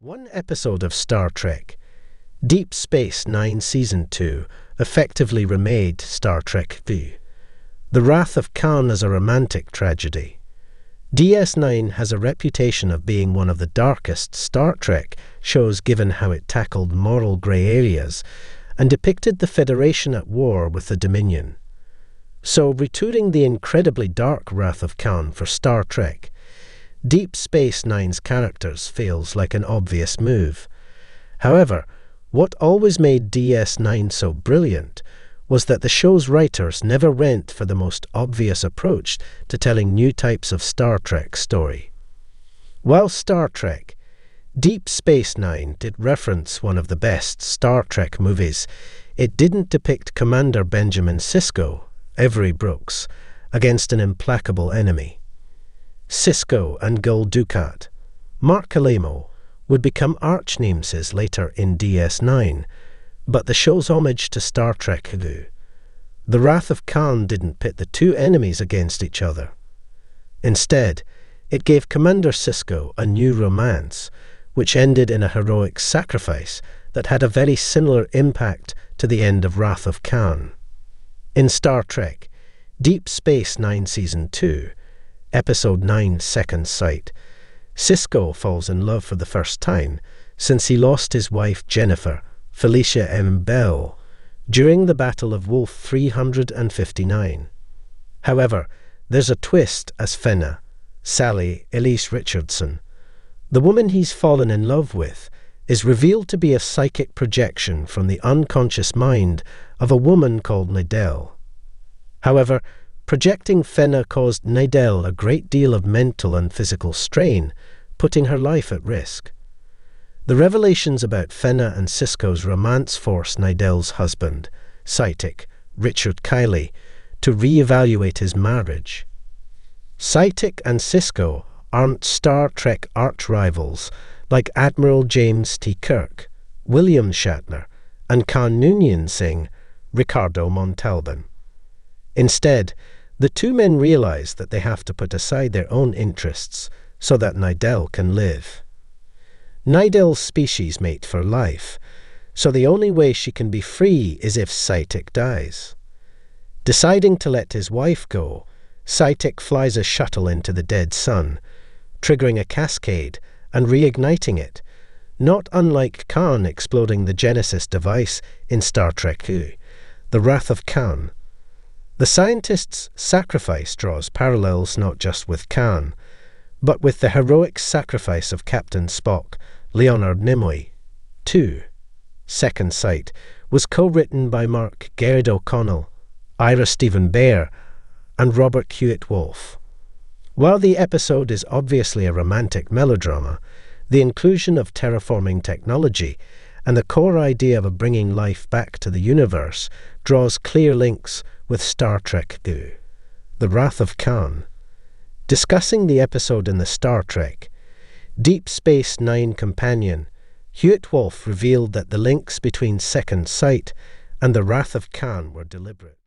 One episode of Star Trek, Deep Space Nine Season 2, effectively remade Star Trek V. The Wrath of Khan is a romantic tragedy. DS9 has a reputation of being one of the darkest Star Trek shows given how it tackled moral grey areas and depicted the Federation at war with the Dominion. So, retooling the incredibly dark Wrath of Khan for Star Trek, Deep Space Nine's characters feels like an obvious move. However, what always made DS9 so brilliant was that the show's writers never went for the most obvious approach to telling new types of Star Trek story. While Star Trek, Deep Space Nine did reference one of the best Star Trek movies, it didn't depict Commander Benjamin Sisko, Avery Brooks, against an implacable enemy. Sisko and Gul Dukat, Mark Alemo, would become arch-nemesis later in DS9, but the show's homage to Star Trek V, the Wrath of Khan, didn't pit the two enemies against each other. Instead, it gave Commander Sisko a new romance, which ended in a heroic sacrifice that had a very similar impact to the end of Wrath of Khan. In Star Trek, Deep Space Nine Season 2, Episode 9 Second Sight, Sisko falls in love for the first time since he lost his wife Jennifer, Felicia M. Bell, during the Battle of Wolf 359. However, there's a twist as Fenna, Sally Elise Richardson, the woman he's fallen in love with, is revealed to be a psychic projection from the unconscious mind of a woman called Nidell. However, projecting Fenna caused Nidell a great deal of mental and physical strain, putting her life at risk. The revelations about Fenna and Sisko's romance force Nidell's husband, Psychic Richard Kiley, to re-evaluate his marriage. Psychic and Sisko aren't Star Trek arch-rivals like Admiral James T. Kirk, William Shatner, and Khan Noonien Singh, Ricardo Montalban. Instead, the two men realize that they have to put aside their own interests so that Nidell can live. Nidell's species mate for life, so the only way she can be free is if Psychic dies. Deciding to let his wife go, Psychic flies a shuttle into the dead sun, triggering a cascade and reigniting it, not unlike Khan exploding the Genesis device in Star Trek II, The Wrath of Khan. The scientist's sacrifice draws parallels not just with Khan, but with the heroic sacrifice of Captain Spock, Leonard Nimoy. 2. Second Sight was co-written by Mark Gerard O'Connell, Ira Stephen Bear, and Robert Hewitt Wolfe. While the episode is obviously a romantic melodrama, the inclusion of terraforming technology and the core idea of bringing life back to the universe draws clear links with Star Trek II, The Wrath of Khan. Discussing the episode in the Star Trek Deep Space Nine companion, Hewitt Wolfe revealed that the links between Second Sight and The Wrath of Khan were deliberate.